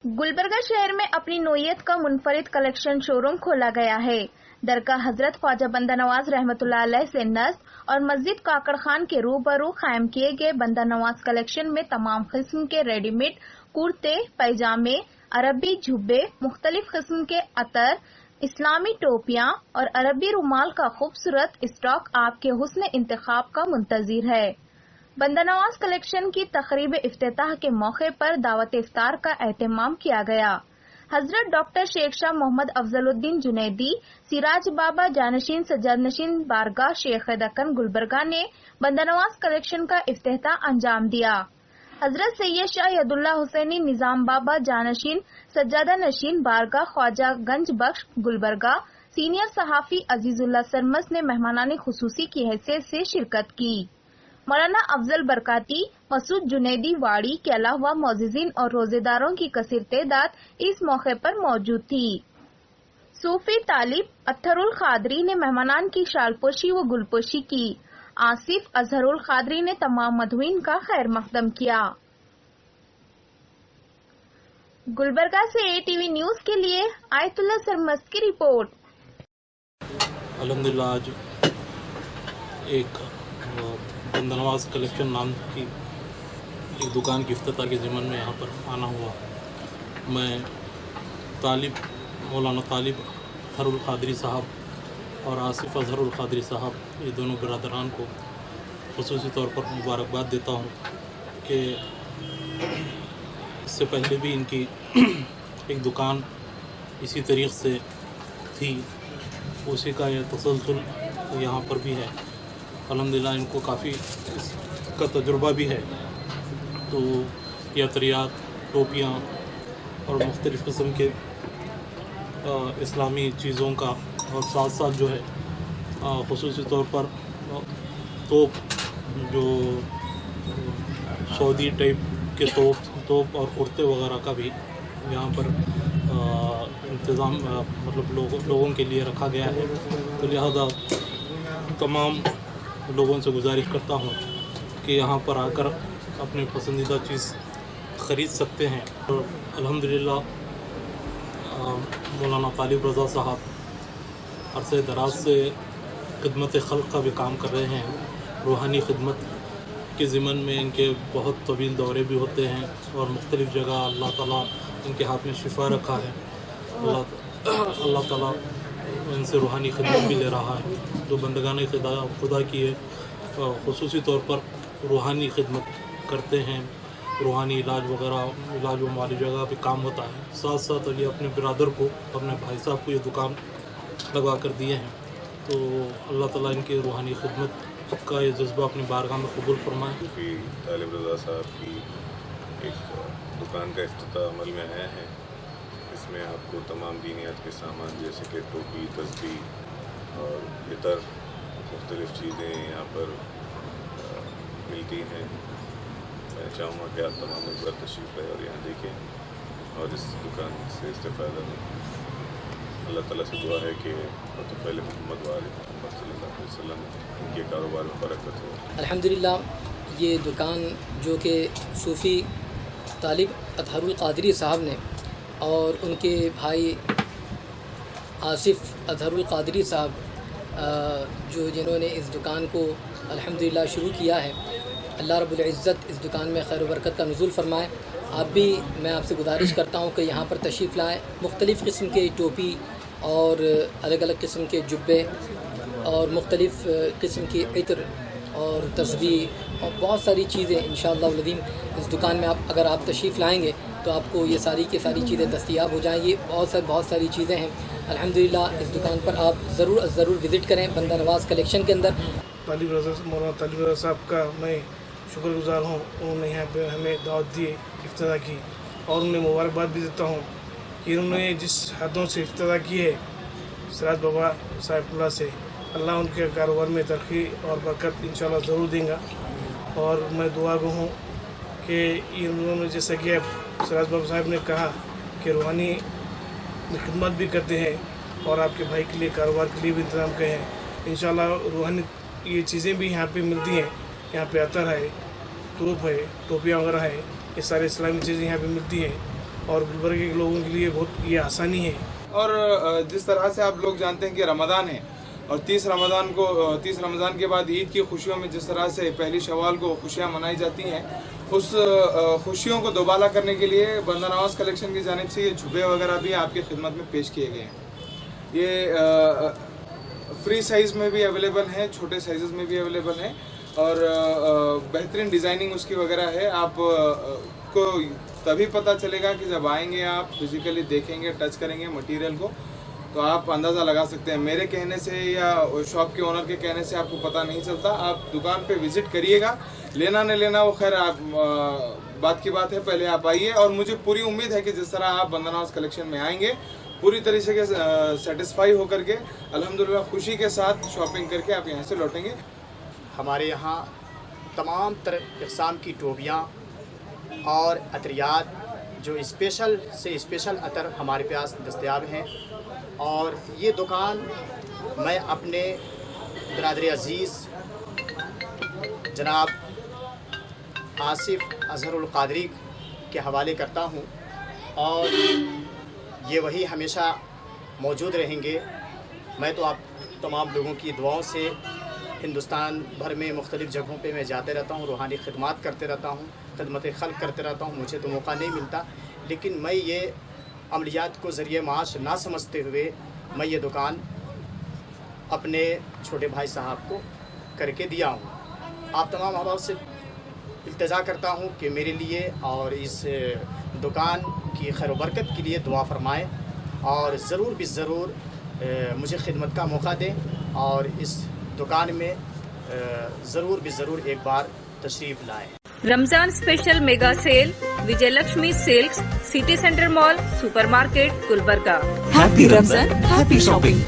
गुलबर्गा शहर में अपनी नोयत का मुनफरिद कलेक्शन शोरूम खोला गया है। दरगाह हजरत ख्वाजा बंदा नवाज रहमतुल्लाह अलैह से नस्ब और मस्जिद काकड़ खान के रूबरू कायम किए गए बंदा नवाज कलेक्शन में तमाम किस्म के रेडीमेड कुर्ते, पैजामे, अरबी जुब्बे, मुख्तलिफ किस्म के अतर, इस्लामी टोपियां और अरबी रुमाल का खूबसूरत स्टॉक आपके हुस्न इंतखाब का मुंतजिर है। बंदा नवाज कलेक्शन की तकरीब इफ्तिताह के मौके पर दावत इफ्तार का एहतमाम किया गया। हजरत डॉक्टर शेख शाह मोहम्मद अफजलुद्दीन जुनैदी, सिराज बाबा जानशीन सज्जाद नशीन बारगाह शेख दक्कन गुलबर्गा ने बंदा नवाज कलेक्शन का इफ्तिताह अंजाम दिया। हजरत सैयद शाह यदुल्ला हुसैनी निजाम बाबा जानशीन सज्जादा नशीन बारगाह ख्वाजा गंज बख्श गुलबर्गा सीनियर सहाफी अजीजुल्लाह सरमस ने मेहमानानी खुसूसी की हैसियत से शिरकत की। मौलाना अफजल बरकाती, मसूद जुनैदी वाड़ी के अलावा मौजिज़ीन और रोजेदारों की कसीर तादाद इस मौके पर मौजूद थी। सूफी तालिब अत्थरुल खादरी ने मेहमानान की शालपोशी व गुलपोशी की। आसिफ अजहरुल खादरी ने तमाम मदहुईन का खैर मकदम किया। गुलबर्गा से ATV न्यूज के लिए आयतुल्ला सरमस की रिपोर्ट। अल्हम्दुलिल्लाह आज एक बंदा नवाज कलेक्शन नाम की एक दुकान की इफ्तिताह के ज़िमन में यहाँ पर आना हुआ। मैं मौलाना तालिब अत्थरुल खादरी साहब और आसिफ अजहरुल खादरी साहब, ये दोनों बिरादरान को ख़ुसूसी तौर पर मुबारकबाद देता हूँ कि इससे पहले भी इनकी एक दुकान इसी तरीक़ से थी, उसी का यह तसलसल यहाँ पर भी है। अल्हम्दुलिल्लाह इनको काफ़ी इसका तजुर्बा भी है। तो ये अतरियात, टोपियाँ और मुख्तलिफ़ किस्म के इस्लामी चीज़ों का और साथ साथ जो है ख़ुसूसी तौर पर तोप, जो सऊदी टाइप के तोप और कुर्ते वगैरह का भी यहाँ पर इंतज़ाम मतलब लोगों के लिए रखा गया है। तो लिहाजा तमाम लोगों से गुजारिश करता हूँ कि यहाँ पर आकर अपनी पसंदीदा चीज़ ख़रीद सकते हैं। और अल्हम्दुलिल्लाह मौलाना तालिब रज़ा साहब अरसे दराज से खिदमत खल्क़ का भी काम कर रहे हैं। रूहानी खिदमत के ज़िमन में इनके बहुत तवील दौरे भी होते हैं और मुख्तलिफ़ जगह अल्लाह ताला इनके हाथ में शिफा रखा है। अल्लाह ताला इनसे रूहानी खिदमत भी ले रहा है। जो बंदगान खुदा की है ख़ुसूसी तौर पर रूहानी खिदमत करते हैं, रूहानी इलाज व माली जगह पे काम होता है। साथ साथ ये अपने बिरादर को, अपने भाई साहब को ये दुकान लगा कर दिए हैं। तो अल्लाह ताला इनकी रूहानी खिदमत का ये जज्बा अपनी बारगाह में कबूल फरमाए। तालिब रज़ा साहब की एक दुकान का इफ्तिताह अमल में आया है। इसमें आपको तमाम दीनियात के सामान जैसे कि टोपी, तस्बीह और इतर मुख्तलिफ़ चीज़ें यहाँ पर मिलती हैं। मैं चाहूँगा कि आप तमाम एक बार तशरीफ़ लाएँ और यहाँ देखें और इस दुकान से इस्तेफ़ादा लें। अल्लाह ताला से दुआ है कि पहले मोहम्मद वाले मोहम्मद सल्लल्लाहु अलैहि वसल्लम उनके कारोबार में बरकत हो। अल्हम्दुलिल्लाह ये दुकान जो कि सूफ़ी तालिब अत्थरुल क़ादरी साहब ने और उनके भाई आसिफ अज़हरुल क़ादरी साहब जिन्होंने इस दुकान को अल्हम्दुलिल्लाह शुरू किया है, अल्लाह रब्बुल इज़्ज़त इस दुकान में खैर बरकत का नुज़ूल फरमाए। मैं आपसे गुजारिश करता हूँ कि यहाँ पर तशरीफ़ लाएँ। मुख्तलिफ़ किस्म के टोपी और अलग अलग किस्म के जुब्बे और मुख्तलिफ़ किस्म की इत्र और तस्बीह और बहुत सारी चीज़ें इंशाअल्लाह अज़ीम इस दुकान में अगर आप तशरीफ़ लाएँगे तो आपको ये सारी की सारी चीज़ें दस्तयाब हो जाएंगी। बहुत सारी चीज़ें हैं। अल्हम्दुलिल्लाह इस दुकान पर आप ज़रूर विज़िट करें बंदा नवाज कलेक्शन के अंदर। मौलाना तालिब रज़ा साहब का मैं शुक्रगुज़ार हूँ। उन्होंने यहाँ पे हमें दावत दी, इफ्तिताह की और उन्हें मुबारकबाद भी देता हूँ कि उन्होंने जिस हाथों से इफ्तिताह की है सिराज बाबा साहिबुल्लाह से, अल्लाह उनके कारोबार में तरक्की और बरकत इंशाअल्लाह ज़रूर देगा। और मैं दुआ गो हूँ कि उन्होंने जैसा कि सिराज बाबा साहब ने कहा कि रूहानी खिदमत भी करते हैं और आपके भाई के लिए कारोबार के लिए भी इंतज़ाम किए हैं। इंशाअल्लाह रूहानी ये चीज़ें भी यहाँ पे मिलती हैं। यहाँ पे अतर है, तोप है, टोपियाँ वगैरह है, ये सारे इस्लामी चीज़ें यहाँ पे मिलती हैं। اور गुलबर्ग के लोगों के लिए बहुत ये आसानी है। اور جس طرح سے آپ لوگ جانتے ہیں کہ رمضان ہے اور 30 رمضان کے بعد عید کی خوشیوں میں جس طرح سے پہلی شوال کو خوشیاں منائی جاتی ہیں، اس خوشیوں کو دوبالا کرنے کے لیے بندہ نواز کلیکشن کی جانب سے یہ جھبے وغیرہ بھی آپ کی خدمت میں پیش کیے گئے ہیں۔ یہ فری سائز میں بھی اویلیبل ہیں، چھوٹے سائزز میں بھی اویلیبل ہیں اور بہترین ڈیزائننگ اس کی وغیرہ ہے۔ آپ کو تبھی پتہ چلے گا کہ جب آئیں گے، آپ فزیکلی دیکھیں گے، ٹچ کریں گے مٹیریل کو، تو آپ اندازہ لگا سکتے ہیں۔ میرے کہنے سے یا شاپ کے اونر کے کہنے سے آپ کو پتہ نہیں چلتا۔ آپ دکان پہ وزٹ کریے گا، لینا نہ لینا وہ خیر آپ بات کی بات ہے، پہلے آپ آئیے۔ اور مجھے پوری امید ہے کہ جس طرح آپ بندہ نواز کلیکشن میں آئیں گے، پوری طریقے سے سیٹسفائی ہو کر کے الحمدللہ خوشی کے ساتھ شاپنگ کر کے آپ یہاں سے لوٹیں گے۔ ہمارے یہاں تمام اقسام کی ٹوپیاں اور عطریات، جو اسپیشل سے اسپیشل عطر ہمارے پاس دستیاب ہیں، اور یہ دکان میں اپنے برادر عزیز جناب آصف اظہر القادری کے حوالے کرتا ہوں، اور یہ وہی ہمیشہ موجود رہیں گے۔ میں تو آپ تمام لوگوں کی دعاؤں سے ہندوستان بھر میں مختلف جگہوں پہ میں جاتے رہتا ہوں، روحانی خدمات کرتے رہتا ہوں، خدمت خلق کرتے رہتا ہوں۔ مجھے تو موقع نہیں ملتا، لیکن میں یہ عملیات کو ذریعہ معاش نہ سمجھتے ہوئے میں یہ دکان اپنے چھوٹے بھائی صاحب کو کر کے دیا ہوں۔ آپ تمام احباب سے التجا کرتا ہوں کہ میرے لیے اور اس دکان کی خیر و برکت کے لیے دعا فرمائیں، اور ضرور بھی ضرور مجھے خدمت کا موقع دیں، اور اس دکان میں ضرور بھی ضرور ایک بار تشریف لائیں۔ Ramzan special mega sale Vijay Lakshmi سیلکس city centre mall super market Gulbarga. Happy Ramzan, happy shopping.